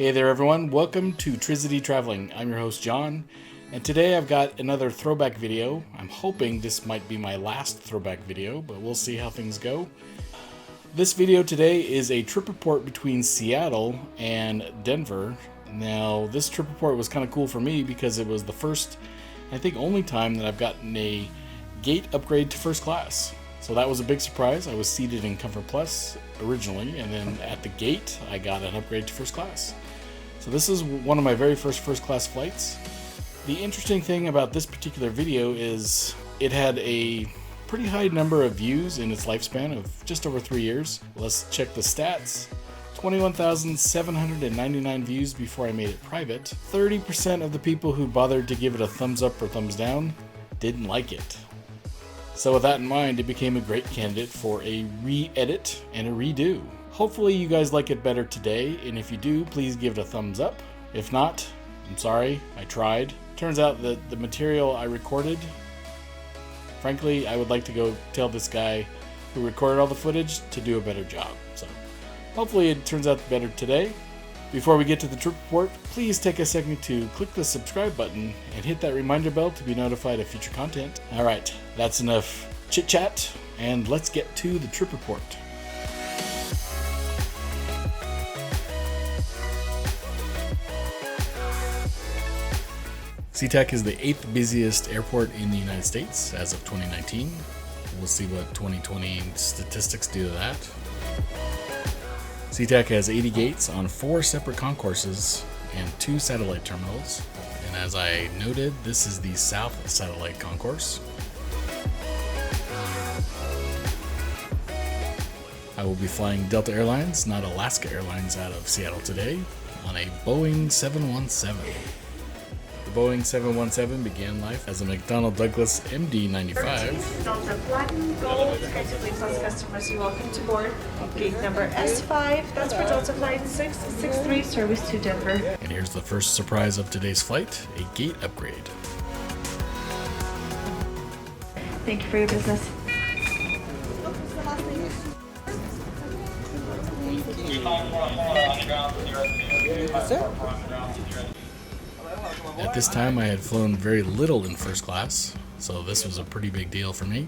Hey there everyone, welcome to Trizity Traveling. I'm your host John, and today I've got another throwback video. I'm hoping this might be my last throwback video, but we'll see how things go. This video today is a trip report between Seattle and Denver. Now this trip report was kind of cool for me because it was the first, I think only time that I've gotten a gate upgrade to first class. So that was a big surprise. I was seated in Comfort Plus originally, and then at the gate I got an upgrade to first class. So this is one of my very first class flights. The interesting thing about this particular video is it had a pretty high number of views in its lifespan of just over 3 years. Let's check the stats. 21,799 views before I made it private. 30% of the people who bothered to give it a thumbs up or thumbs down didn't like it. So with that in mind, it became a great candidate for a re-edit and a redo. Hopefully you guys like it better today, and if you do, please give it a thumbs up. If not, I'm sorry, I tried. Turns out that the material I recorded, frankly, I would like to go tell this guy who recorded all the footage to do a better job. So hopefully it turns out better today. Before we get to the trip report, please take a second to click the subscribe button and hit that reminder bell to be notified of future content. Alright, that's enough chit chat, and let's get to the trip report. Sea-Tac is the 8th busiest airport in the United States as of 2019. We'll see what 2020 statistics do to that. Sea-Tac has 80 gates on 4 separate concourses and 2 satellite terminals. And as I noted, this is the South Satellite Concourse. I will be flying Delta Airlines, not Alaska Airlines, out of Seattle today on a Boeing 717. The Boeing 717 began life as a McDonnell Douglas MD-95. Delta Platinum Gold, Executive Plus customers, you're welcome to board. Gate number S5, that's for Delta Flight 663, service to Denver. And here's the first surprise of today's flight, a gate upgrade. Thank you for your business. At this time, I had flown very little in first class, so this was a pretty big deal for me.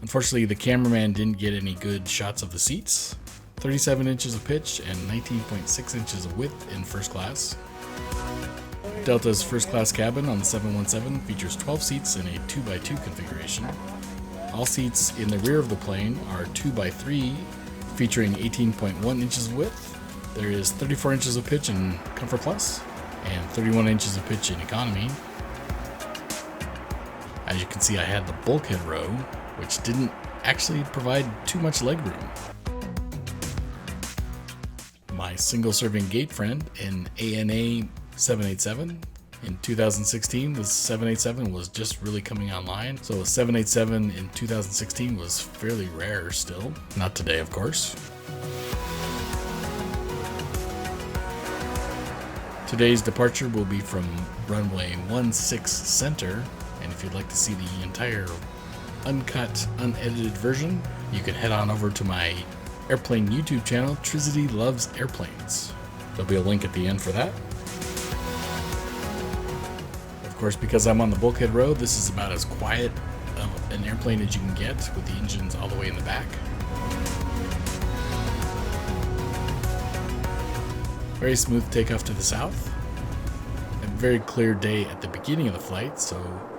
Unfortunately, the cameraman didn't get any good shots of the seats. 37 inches of pitch and 19.6 inches of width in first class. Delta's first class cabin on the 717 features 12 seats in a 2x2 configuration. All seats in the rear of the plane are 2x3, featuring 18.1 inches of width. There is 34 inches of pitch in Comfort Plus and 31 inches of pitch in Economy. As you can see, I had the bulkhead row, which didn't actually provide too much legroom. My single serving gate friend, an ANA 787. In 2016, the 787 was just really coming online, so a 787 in 2016 was fairly rare still. Not today, of course. Today's departure will be from runway 16 center, and if you'd like to see the entire uncut, unedited version, you can head on over to my airplane YouTube channel, Trizity Loves Airplanes. There'll be a link at the end for that. Of course, because I'm on the bulkhead row, this is about as quiet of an airplane as you can get, with the engines all the way in the back. Very smooth takeoff to the south. A very clear day at the beginning of the flight, so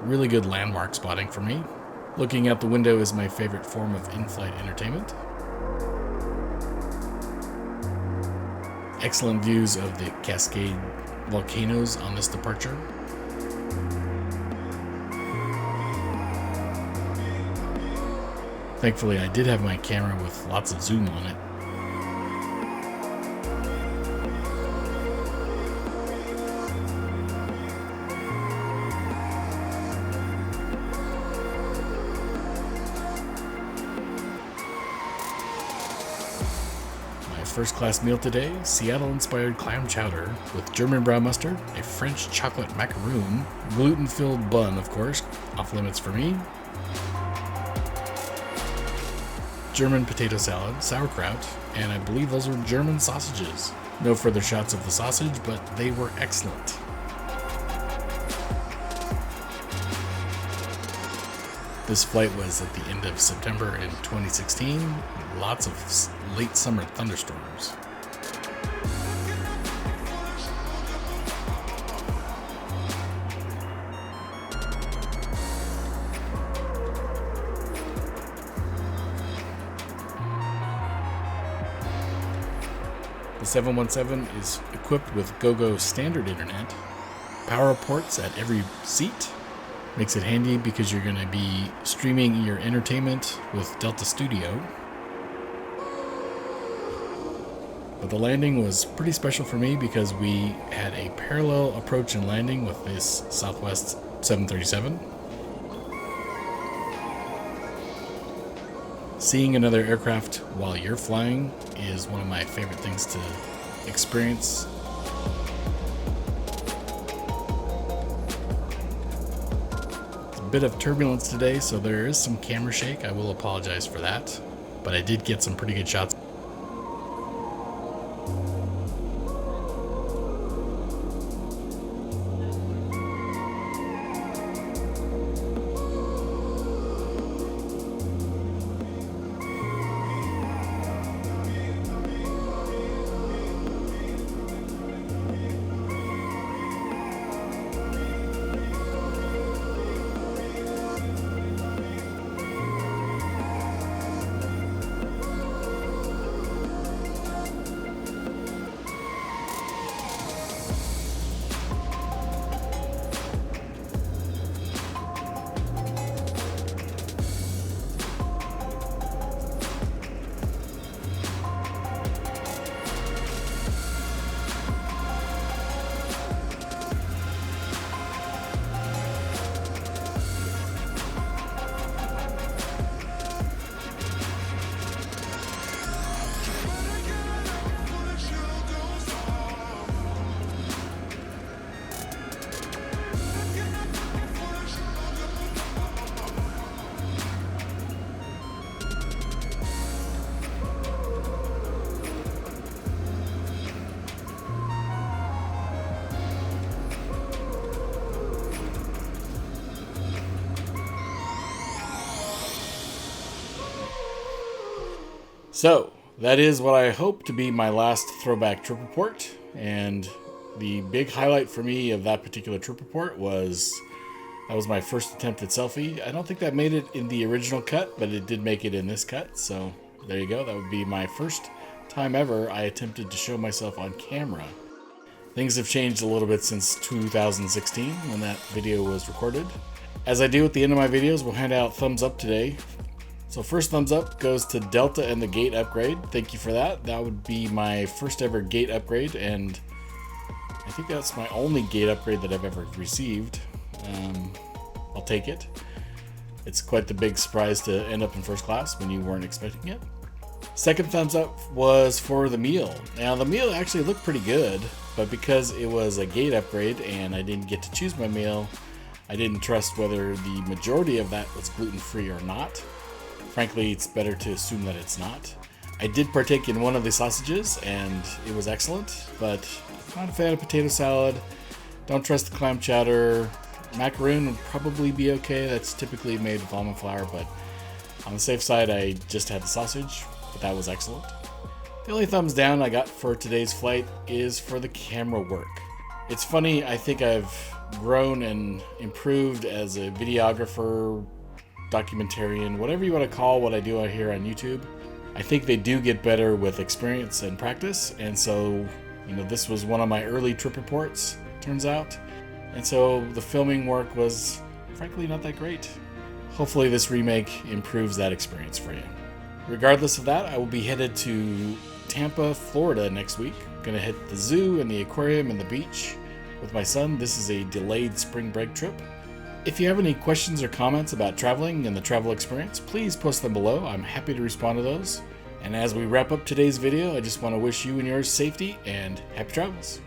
really good landmark spotting for me. Looking out the window is my favorite form of in-flight entertainment. Excellent views of the Cascade volcanoes on this departure. Thankfully, I did have my camera with lots of zoom on it. My first class meal today, Seattle-inspired clam chowder with German brown mustard, a French chocolate macaroon, gluten-filled bun, of course, off limits for me, German potato salad, sauerkraut, and I believe those were German sausages. No further shots of the sausage, but they were excellent. This flight was at the end of September in 2016. Lots of late summer thunderstorms. The 717 is equipped with GoGo standard internet, power ports at every seat. Makes it handy because you're going to be streaming your entertainment with Delta Studio. But the landing was pretty special for me because we had a parallel approach and landing with this Southwest 737. Seeing another aircraft while you're flying is one of my favorite things to experience. Bit of turbulence today, so there is some camera shake. I will apologize for that, but I did get some pretty good shots. So, that is what I hope to be my last throwback trip report, and the big highlight for me of that particular trip report was that was my first attempt at selfie. I don't think that made it in the original cut, but it did make it in this cut, so there you go. That would be my first time ever I attempted to show myself on camera. Things have changed a little bit since 2016 when that video was recorded. As I do at the end of my videos, we'll hand out thumbs up today. So first thumbs up goes to Delta and the gate upgrade. Thank you for that. That would be my first ever gate upgrade, and I think that's my only gate upgrade that I've ever received. I'll take it. It's quite the big surprise to end up in first class when you weren't expecting it. Second thumbs up was for the meal. Now the meal actually looked pretty good, but because it was a gate upgrade and I didn't get to choose my meal, I didn't trust whether the majority of that was gluten-free or not. Frankly, it's better to assume that it's not. I did partake in one of the sausages and it was excellent, but not a fan of potato salad. Don't trust the clam chowder. Macaroon would probably be okay. That's typically made with almond flour, but on the safe side, I just had the sausage, but that was excellent. The only thumbs down I got for today's flight is for the camera work. It's funny, I think I've grown and improved as a videographer, documentarian, whatever you want to call what I do out here on YouTube. I think they do get better with experience and practice, and so, this was one of my early trip reports, turns out. And so the filming work was, frankly, not that great. Hopefully this remake improves that experience for you. Regardless of that, I will be headed to Tampa, Florida next week. I'm gonna hit the zoo and the aquarium and the beach with my son. This is a delayed spring break trip. If you have any questions or comments about traveling and the travel experience, please post them below. I'm happy to respond to those. And as we wrap up today's video, I just want to wish you and yours safety and happy travels.